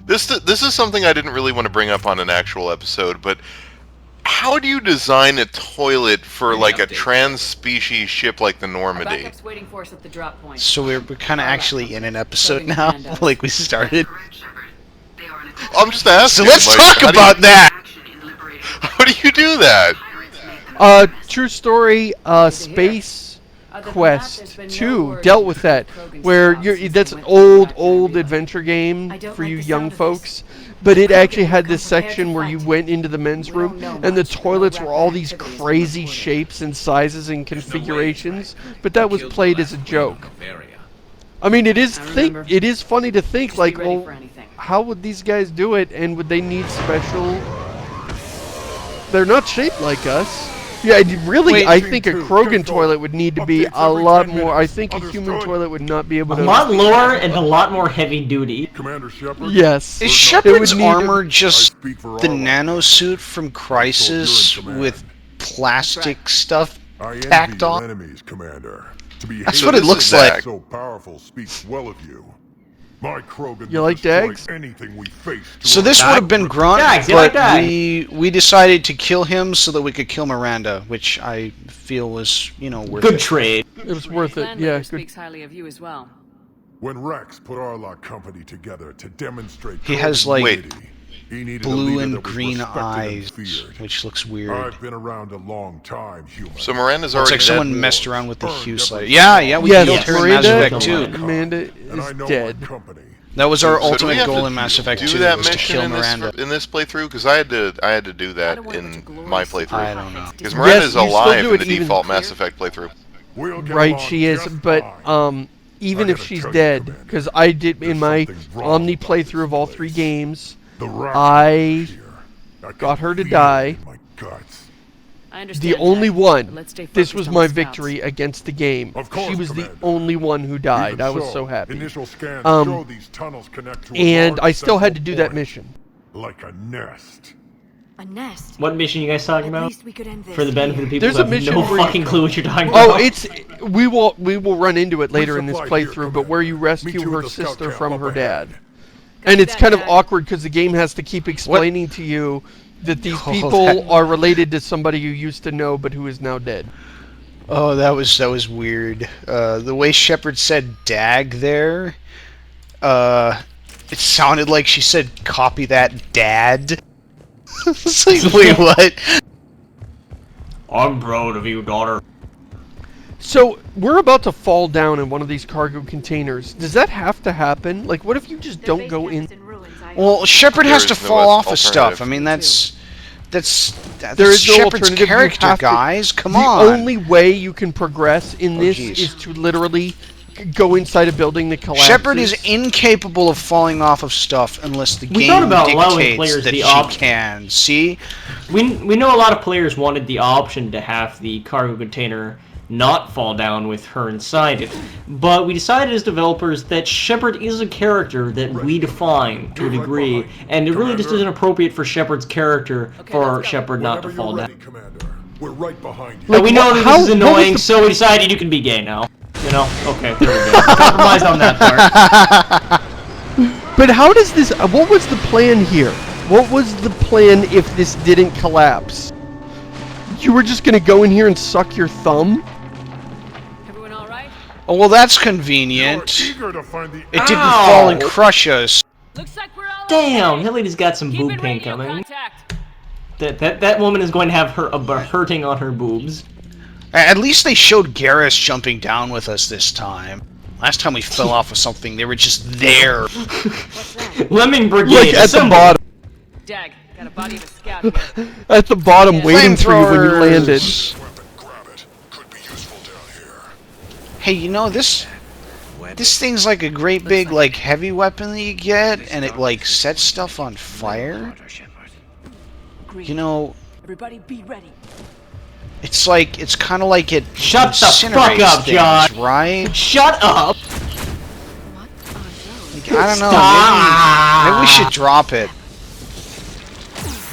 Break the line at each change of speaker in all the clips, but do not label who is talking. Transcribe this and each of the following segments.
This is something I didn't really want to bring up on an actual episode, but how do you design a toilet for like a trans-species ship like the Normandy?
Backup's waiting for us at the drop point.
So we're kind of actually in an episode now, like we started.
I'm just asking.
So let's talk about that.
How do you do that?
True story. Space Quest 2 dealt with that, where that's an old adventure game for you young folks. But it actually had this section where you went into the men's room, and the toilets were all these crazy shapes and sizes and configurations. But that was played as a joke. I mean, it is funny to think like, well, how would these guys do it, and would they need special? They're not shaped like us. Yeah, really, I think a Krogan toilet would need to be a lot more. I think a human toilet would not be able to.
A lot lower and a lot more heavy duty.
Commander Shepard?
Yes.
Is Shepard's armor just the nanosuit from Crisis with plastic stuff tacked on?
Enemies, Commander.
That's what it looks like.
So powerful speaks well of you. My Krogan
you like Dags?
Anything we face
so this would have been Grunt,
Dags,
but
like
we decided to kill him so that we could kill Miranda, which I feel was, you know, worth it.
Good trade.
It was worth it. Yeah. Good.
Speaks highly of you as well.
When Rex put our lot company together to demonstrate,
He has like
he needed a
blue
leader
and
that was
green
respected and
eyes,
feared.
which looks weird.
I've been around a long time, human.
So Miranda's
It's
already
like
dead.
someone messed around with the hue slider. Yeah, we
Yes,
killed her in Mass Effect 2.
Amanda
And I
is
know
dead.
my company.
That was our
So do we
ultimate
have
goal
to
in Mass Effect 2,
do that
was to
mission
kill
in
Miranda.
this playthrough? Because I had to do that in my playthrough.
I don't know.
Because Miranda's
you still
alive
do
in
it
the
even
default Mass Effect playthrough.
We'll get
Right,
along
she is,
just
but
fine.
even
I
if
gotta
she's
tell you,
dead,
Commander,
because I did in
there's
my
something wrong
Omni
about
playthrough of all
this
3
place.
games,
The rat
I
is here. I
got
can
her to
feel
die.
it in my guts.
I understand
the only
that, but
one.
let's stay
This
focused
was
on
my
the scouts.
victory against the game.
Of course,
She was the
Commander.
only one who died.
Even
I was so happy.
Initial scans
Um,
show these tunnels connect to a
And
large
I still had to
central
do that
point,
mission.
like a nest.
A nest.
What mission you guys talking
At
about?
least we could end this
For the benefit of the people
There's
who
a
have
mission
no
where you-
fucking clue what you're talking
Oh,
about.
we will run into it later in this
Resupply here,
playthrough, but where you
Commander.
rescue
Meet you
her
at the scout
sister
camp
from
up
her
ahead.
dad. And it's
that,
kind of
Dad.
awkward because the game has to keep explaining to you that these
Oh,
people
that-
are related to somebody you used to know but who is now dead.
Oh, that was weird. The way Shepard said "dag" there, it sounded like she said "copy that, Dad." It's like, wait, what?
I'm proud of you, daughter.
So, we're about to fall down in one of these cargo containers. Does that have to happen? Like, what if you just don't go in?
Well, Shepard
There
has to
is no
fall off of stuff.
alternative.
I mean, that's
There is no
Shepard's
alternative. You
character,
have to-
guys. Come
the
on.
only way you can progress in
Oh,
this
jeez.
is to literally go inside a building that collapses.
Shepard is incapable of falling off of stuff unless the
We
game
thought about allowing
dictates
players
that
the
she
option.
can. See?
We know a lot of players wanted the option to have the cargo container not fall down with her inside it, but we decided as developers that Shepard is a character that we define to a degree, and it really just isn't appropriate for Shepard's character for Shepard not to
Whenever
fall
you're
down.
ready, Commander. We're right behind you.
But we know that
how-
this is
what was
annoying,
the-
so we decided you can be gay now. You know? Okay, there we go. Compromise on that part.
But how does this... what was the plan here? What was the plan if this didn't collapse? You were just gonna go in here and suck your thumb?
Everyone all right?
Oh, well, that's
You're
convenient.
eager to find the
It didn't
Ow!
fall and crush us.
Looks like we're all
Damn,
okay.
Hillary's got some
Keep
boob
it
pain
radio
coming.
contact.
That woman is going to have her a hurting on her boobs.
At least they showed Garrus jumping down with us this time. Last time we fell off of something, they were just there.
Lemming Brigade.
Like, at the
assemble.
bottom.
Dag, got a body of a scout here.
At the bottom, waiting for you when you landed.
Flamethrowers.
weapon, grab it. Could be useful down here.
Hey, you know, this thing's like a great big, like, heavy weapon that you get, and it, like, sets stuff on fire. You know,
Everybody be ready.
it's like, it's kind of like it
Shut the fuck
incinerates
up,
things,
John.
right?
Shut up!
What are those?
Like, I don't know,
Stop!
maybe we should drop it.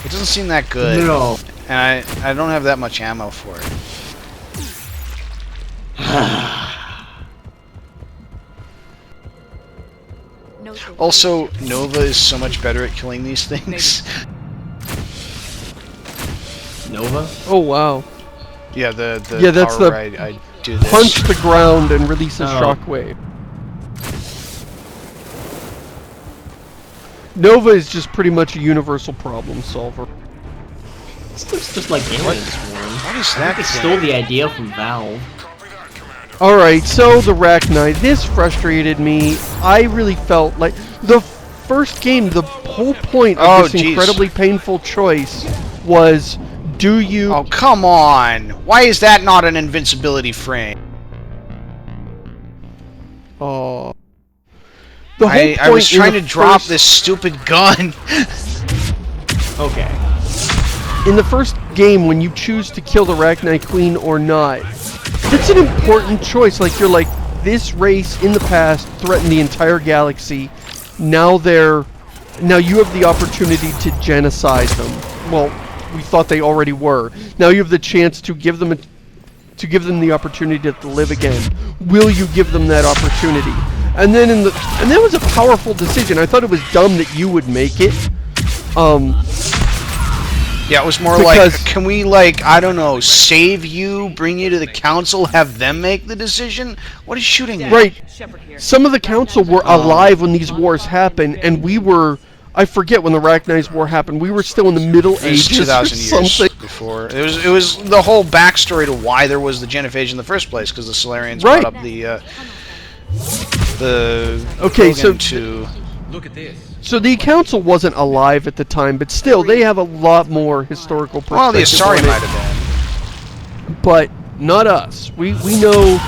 It doesn't seem that good.
No.
And I don't have that much ammo for it.
No
Also, Nova is so much better at killing these things.
Nova?
Oh wow.
Yeah, the
Yeah, that's
power
the
where I do this.
Punch the ground and release a
Oh.
shockwave. Nova is just pretty much a universal problem solver.
This looks just like Alien Swarm.
What is
I
that
think they
thing?
stole the idea from Valve.
Alright, so the Rachni, this frustrated me. I really felt like the first game, the whole point of
Oh,
this
jeez.
incredibly painful choice was, do you...
Oh, come on! Why is that not an invincibility frame?
Oh. The whole
I was
point in
trying
the
to drop
first-
this stupid gun.
Okay.
In the first game, when you choose to kill the Rachni Queen or not, it's an important choice. Like, you're like, this race in the past threatened the entire galaxy. Now you have the opportunity to genocide them. Well, we thought they already were. Now you have the chance to give them the opportunity to live again. Will you give them that opportunity? And then and that was a powerful decision. I thought it was dumb that you would make it.
Yeah, it was more
Because-
like, can we, like, I don't know, save you, bring you to the council, have them make the decision? What is shooting at?
Right.
Shepard here.
Some of the council were alive when these wars happened, and we were... I forget when the Rachni's War happened. We were still in the Middle
It was
Ages
2,000
or
years
something.
before. It was the whole backstory to why there was the genophage in the first place, because the Solarians
Right.
brought up the
Okay, so-
Krogan to...
So the council wasn't alive at the time, but still, they have a lot more historical perspective
Well, the Asari
on it,
might have been.
but not us. We know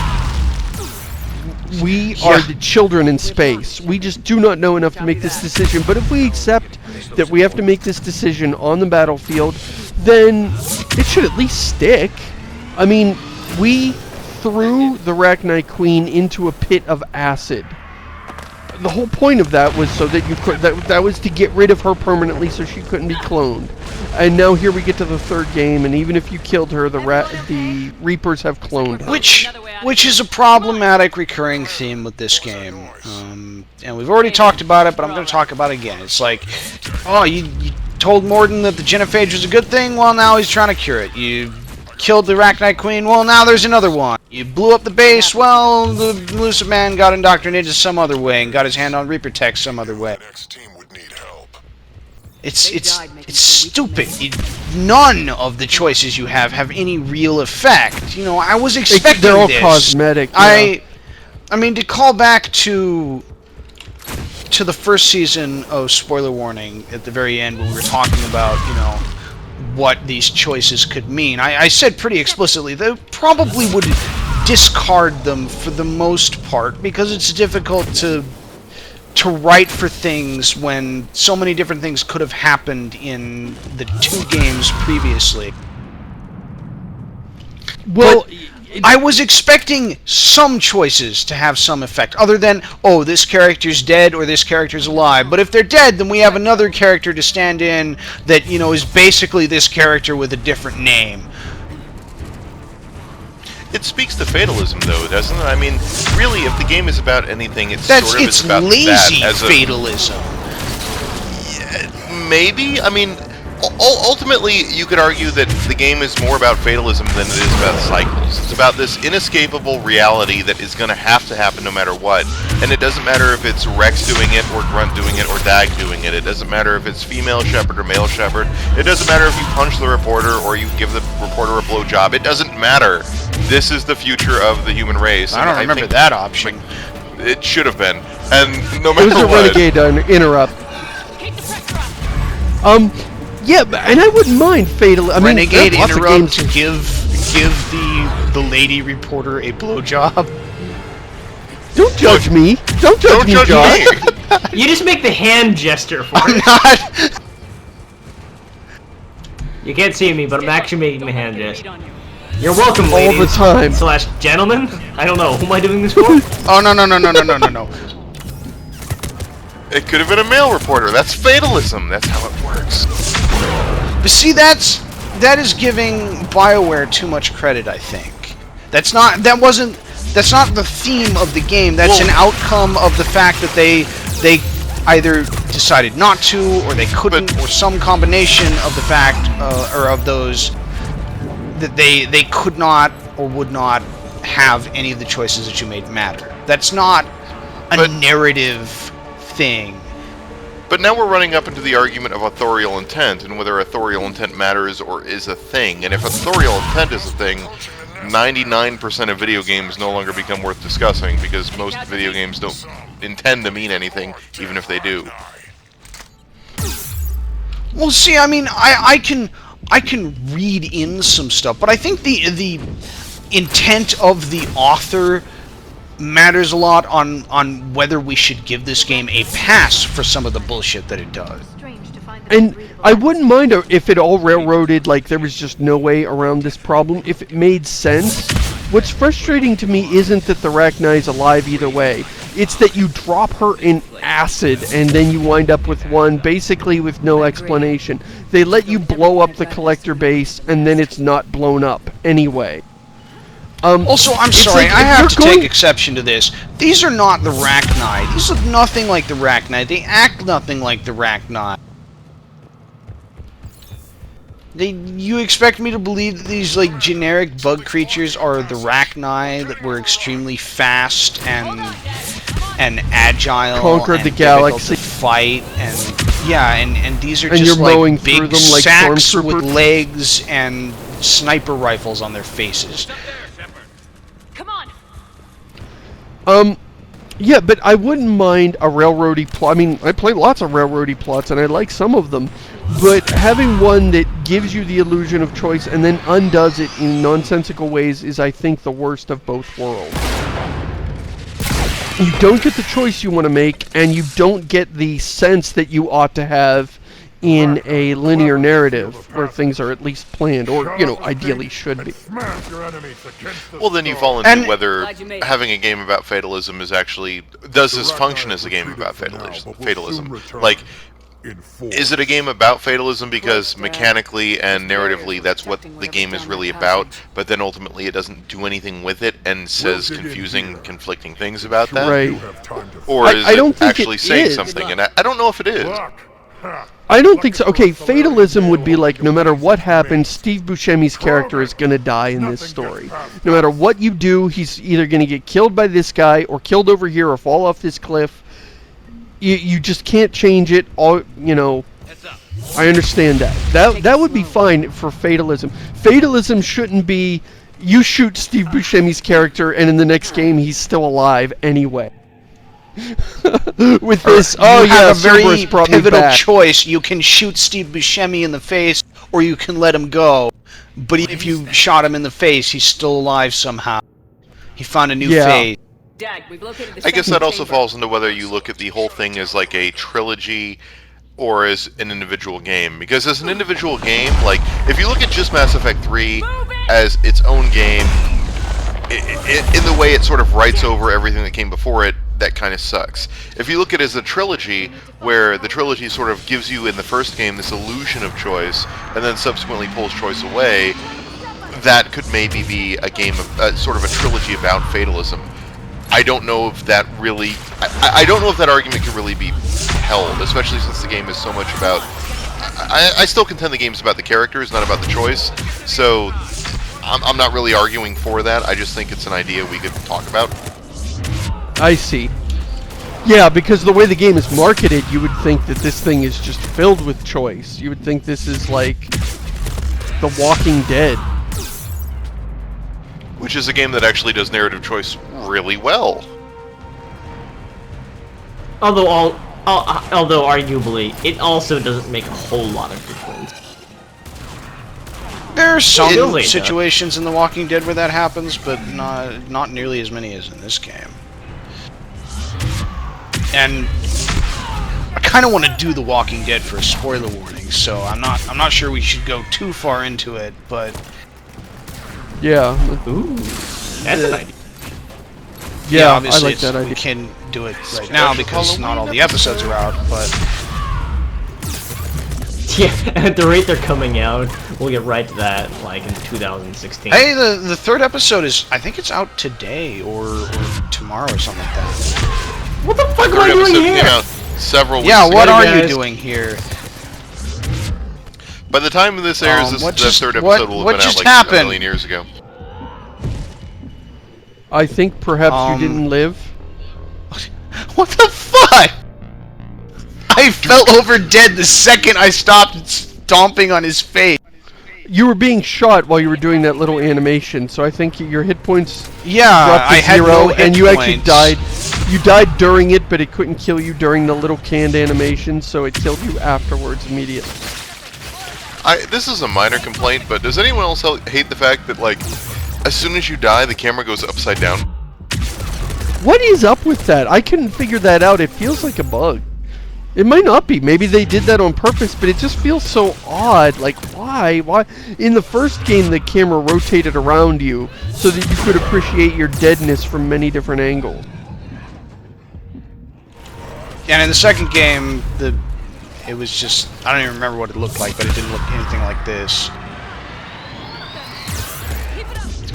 we are the children in space. We just do not know enough to make this decision. But if we accept that we have to make this decision on the battlefield, then it should at least stick. I mean, we threw the Rachni Queen into a pit of acid. The whole point of that was so that you could that was to get rid of her permanently, so she couldn't be cloned. And now here we get to the third game, and even if you killed her, the Reapers have cloned her.
Which is a problematic recurring theme with this game. And we've already talked about it, but I'm going to talk about it again. It's like, oh, you told Morden that the genophage was a good thing, well, now he's trying to cure it. You killed the Rachni Queen, well, now there's another one. You blew up the base, well, the Elusive Man got indoctrinated some other way and got his hand on Reaper tech some other way.
Next team would need help.
It's stupid. None of the choices you have any real effect. You know, I was expecting
They're all
this.
cosmetic.
I mean, to call back to the first season of Spoiler Warning at the very end when we were talking about, you know, what these choices could mean. I said pretty explicitly they probably would discard them for the most part because it's difficult to write for things when so many different things could have happened in the 2 games previously.
Well,
I was expecting some choices to have some effect, other than, oh, this character's dead or this character's alive. But if they're dead, then we have another character to stand in that, you know, is basically this character with a different name.
It speaks to fatalism, though, doesn't it? I mean, really, if the game is about anything, it's
It's
sort of is about
lazy
that as
fatalism.
Maybe. I mean, ultimately, you could argue that the game is more about fatalism than it is about cycles. It's about this inescapable reality that is going to happen no matter what. And it doesn't matter if it's Rex doing it, or Grunt doing it, or Dag doing it. It doesn't matter if it's female Shepard or male Shepard. It doesn't matter if you punch the reporter or you give the reporter a blowjob. It doesn't matter. This is the future of the human race.
I don't remember
think
that option.
It should have been. And no
it
matter
was a
what...
renegade interrupt.
Keep the pressure up.
Yeah, and I wouldn't mind fatal. I mean,
Renegade
there are lots of
interrupt
games-
to give the lady reporter a blowjob.
Don't judge me. Don't judge
Don't
me,
judge
Josh.
me!
You just make the hand gesture for it.
Not.
You can't see me, but I'm actually making the hand
Get a
gesture.
beat on you.
You're welcome,
All
ladies.
the time.
/ gentlemen. I don't know. Who am I doing this for?
Oh no.
It could have been a male reporter. That's fatalism. That's how it works.
But see, that is giving BioWare too much credit, I think. That's not the theme of the game. That's an outcome of the fact that they either decided not to, or they couldn't, or some combination of the fact, or of those, that they could not or would not have any of the choices that you made matter. That's not a narrative thing.
But now we're running up into the argument of authorial intent, and whether authorial intent matters or is a thing. And if authorial intent is a thing, 99% of video games no longer become worth discussing, because most video games don't intend to mean anything, even if they do.
Well, see, I mean, I can read in some stuff, but I think the intent of the author matters a lot on whether we should give this game a pass for some of the bullshit that it does.
And I wouldn't mind if it all railroaded, like there was just no way around this problem, if it made sense. What's frustrating to me isn't that the Rachni is alive either way. It's that you drop her in acid and then you wind up with one basically with no explanation. They let you blow up the collector base and then it's not blown up anyway.
Also, I'm sorry, I have to take exception to this. These are not the Rachni. These look nothing like the Rachni. They act nothing like the Rachni. You expect me to believe that these, like, generic bug creatures are the Rachni that were extremely fast and agile,
conquered the galaxy,
to fight, and these are just like big sacks with legs and sniper rifles on their faces.
Yeah, but I wouldn't mind a railroady plot. I mean, I play lots of railroady plots, and I like some of them. But having one that gives you the illusion of choice and then undoes it in nonsensical ways is, I think, the worst of both worlds. You don't get the choice you want to make, and you don't get the sense that you ought to have in a linear narrative where things are at least planned, or, you know, ideally should be.
Well, then you fall into whether having a game about fatalism is actually... Does this function as a game about fatalism? Like, is it a game about fatalism because mechanically and narratively that's what the game is really about, but then ultimately it doesn't do anything with it and says confusing, conflicting things about that?
Right.
Or is it actually saying something? And I don't know if it is.
I don't think so. Okay, fatalism would be like, no matter what happens, Steve Buscemi's character is going to die in this story. No matter what you do, he's either going to get killed by this guy, or killed over here, or fall off this cliff. You just can't change it. All, you know, I understand that. That would be fine for fatalism. Fatalism shouldn't be, you shoot Steve Buscemi's character, and in the next game he's still alive anyway. With this,
you have a very pivotal choice. You can shoot Steve Buscemi in the face, or you can let him go. But if you shot him in the face, he's still alive somehow. He found a new face.
I guess that also falls into whether you look at the whole thing as like a trilogy or as an individual game. Because as an individual game, like, if you look at just Mass Effect 3 as its own game, in the way it sort of writes over everything that came before it, that kind of sucks. If you look at it as a trilogy, where the trilogy sort of gives you in the first game this illusion of choice, and then subsequently pulls choice away, that could maybe be a game of sort of a trilogy about fatalism. I don't know if that really... I don't know if that argument can really be held, especially since the game is so much about... I still contend the game's about the characters, not about the choice, so I'm not really arguing for that. I just think it's an idea we could talk about.
I see. Yeah, because the way the game is marketed, you would think that this thing is just filled with choice. You would think this is like The Walking Dead.
Which is a game that actually does narrative choice really well.
Although arguably, it also doesn't make a whole lot of difference.
There are some situations in The Walking Dead where that happens, but not nearly as many as in this game. And I kind of want to do The Walking Dead for a spoiler warning, so I'm not sure we should go too far into it, but
yeah.
Ooh, that's an idea.
Yeah, obviously
I like that idea.
We can do it right now because not all the episodes are out, but
yeah, at the rate they're coming out, we'll get right to that, like, in 2016.
Hey, the third episode is, I think it's out today or tomorrow or something like that.
What the fuck am I doing here?
several weeks
Yeah,
ago.
what are
guys.
you doing here?
By the time this airs, the third episode will
what
have been out
just
like
happened?
a million years ago.
I think perhaps you didn't live.
What the fuck? I fell over dead the second I stopped stomping on his face.
You were being shot while you were doing that little animation, so I think your hit points
Yeah,
dropped to
I had
zero,
no hit
and you actually
points.
died. You died during it, but it couldn't kill you during the little canned animation, so it killed you afterwards immediately.
This is a minor complaint, but does anyone else hate the fact that, like, as soon as you die, the camera goes upside down?
What is up with that? I couldn't figure that out. It feels like a bug. It might not be. Maybe they did that on purpose, but it just feels so odd. Like, why? Why? In the first game, the camera rotated around you so that you could appreciate your deadness from many different angles.
And in the second game, it was just, I don't even remember what it looked like, but it didn't look anything like this.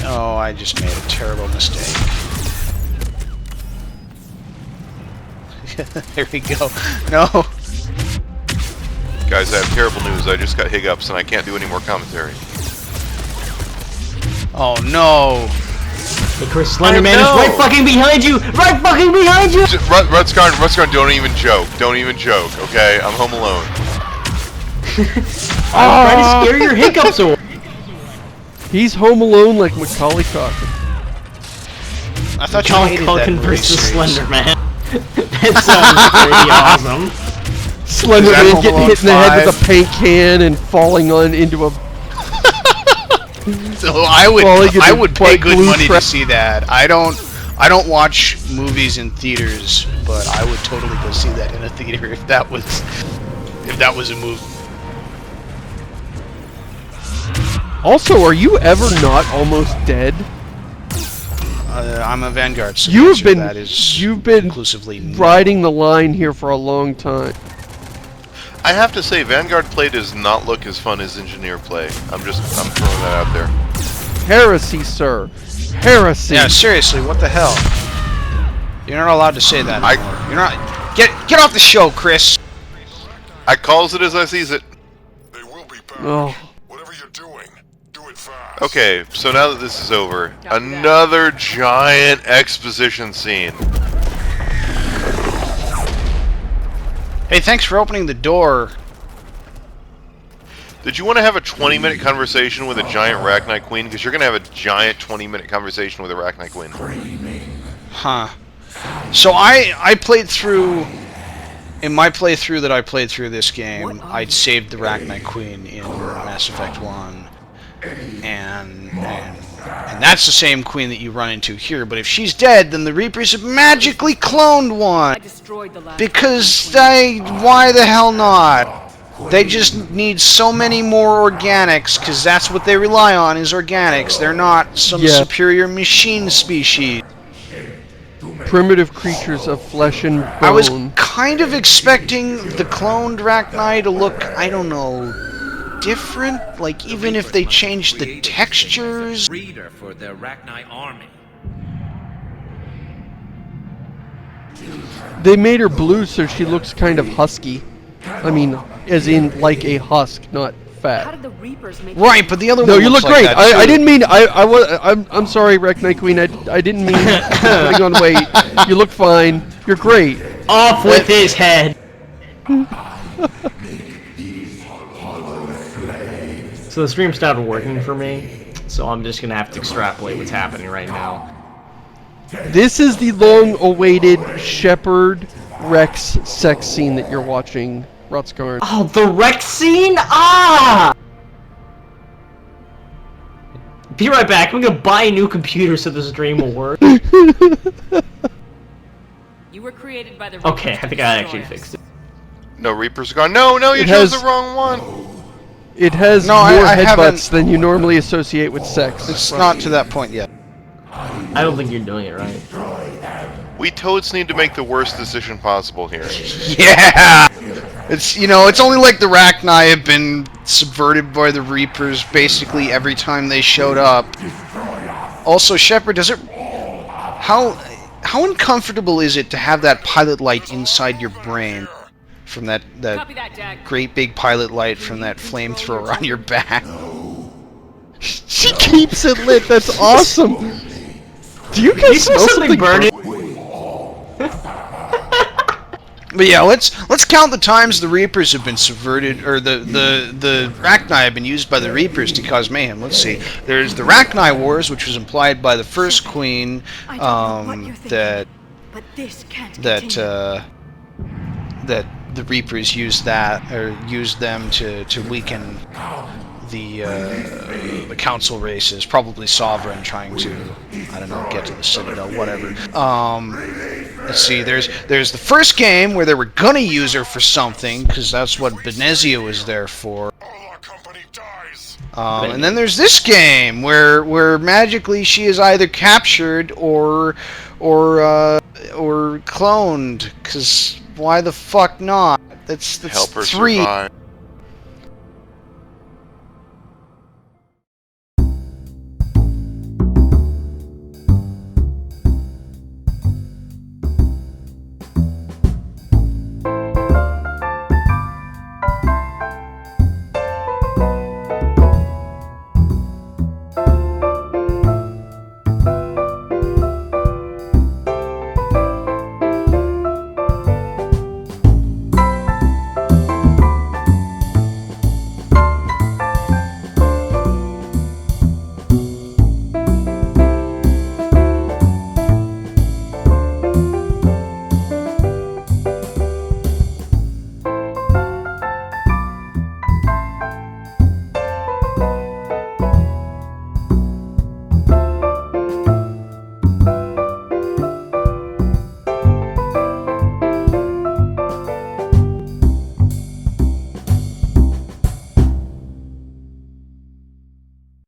Oh, I just made a terrible mistake. There we go. No.
Guys, I have terrible news. I just got hiccups and I can't do any more commentary.
Oh no.
Hey, Chris, Slenderman is
know.
right fucking behind you! Right fucking behind you!
Rutskarn, don't even joke. Don't even joke, okay? I'm home alone.
I'm trying to scare your hiccups away.
He's home alone like Macaulay Culkin.
I thought you
Macaulay
hated that
Culkin
movie
versus
series.
Slenderman. That sounds pretty awesome.
Slenderman
Home
getting
Alone
hit in the head with
5?
a paint can and falling into a...
So
Falling into
I would pay
white
good
glue
money
trap.
to see that. I don't watch movies in theaters, but I would totally go see that in a theater if that was a movie.
Also, are you ever not almost dead?
I'm a Vanguard, so
You've
the answer to
been-
that is
you've been
conclusively no.
Riding the line here for a long time.
I have to say, Vanguard play does not look as fun as Engineer play. I'm throwing that out there.
Heresy, sir. Heresy.
Yeah, seriously, what the hell? You're not allowed to say that anymore. You're not. Get off the show, Chris.
I calls it as I sees it.
They will be back.
Oh.
Whatever you're doing, do it fast.
Okay, so now that this is over, another giant exposition scene.
Hey, thanks for opening the door.
Did you want to have a 20-minute conversation with a giant Rachni Queen? Because you're going to have a giant 20-minute conversation with a Rachni Queen.
Huh. So I played through... In my playthrough that I played through this game, I'd saved the Rachni Queen in Mass Effect 1. And that's the same queen that you run into here, but if she's dead, then the Reapers have magically cloned one!
Destroyed the last
Because why the hell not? They just need so many more organics, because that's what they rely on, is organics. They're not some
Yeah.
superior machine species.
Primitive creatures of flesh and bone.
I was kind of expecting the cloned Rachni to look, I don't know, different? Like, even if they changed the textures?
Breeder for the Rachni army.
They made her blue so she looks kind of husky. I mean, as in like a husk, not
How
fat.
did the Reapers make
Right, but the other
No,
one
you
looks
look
like
great.
that,
I
too.
didn't mean I'm sorry, Rachni Queen. I didn't mean putting on weight. You look fine. You're great.
Off with his head. So the stream started working for me, so I'm just gonna have to extrapolate what's happening right now.
This is the long-awaited Shepard Rex sex scene that you're watching, Rutskarn.
Oh, the Rex scene? Ah! Be right back. I'm gonna buy a new computer so this stream will work.
You were created by the
Okay,
Reapers
I think
to
I
destroy
actually
us.
fixed it.
No, Reapers are gone. No, you
It
chose
has-
the wrong one.
It has
No,
more
I haven't-
headbutts than you normally associate with sex.
It's not to that point yet.
I don't think you're doing it right.
We toads need to make the worst decision possible here.
Yeah! It's, it's only like the Rachni have been subverted by the Reapers basically every time they showed up. Also, Shepard, how how uncomfortable is it to have that pilot light inside your brain from that
Copy that, Jag.
great big pilot light from that flamethrower on your back?
She keeps it lit. That's awesome. Do you
You
guys
smell something burning?
But yeah, let's count the times the Reapers have been subverted, or the Rachni have been used by the Reapers to cause mayhem. Let's see. There's the Rachni Wars, which was implied by the first Queen, that the Reapers used them to weaken the council races, probably Sovereign trying to, I don't know, get to the Citadel, whatever. Let's see, there's the first game where they were gonna use her for something, because that's what Benezia was there for. And then there's this game where magically she is either captured or cloned, because why the fuck not? That's
Help her
3.
survive.